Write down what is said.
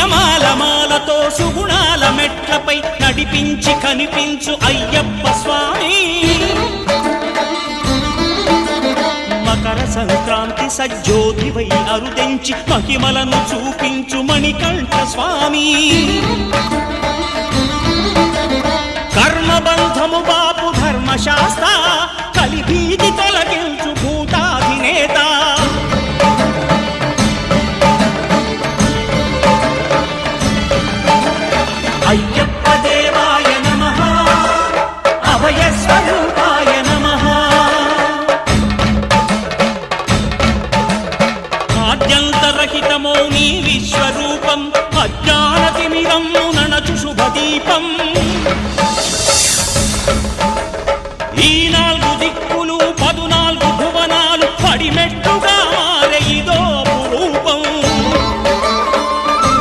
నియమాల మాలతో సుగుణాల మెట్లపై నడిపించి కనిపించు అయ్యప్ప స్వామి మకర సంక్రాంతి సజ్జోతివై అరుదెంచి మహిమలను చూపించు మణికంఠ స్వామి కర్మబంధము బాపు ధర్మశాస్త్ర కలిభీతి తొలగించు భూతాధినేత అయ్యప్ప దేవాయ నమః అభయ స్వరూపాయ నమః ఆద్యంతరహితమో నీ విశ్వరూపం అజ్ఞానతిమిరము నణచు శుభదీపం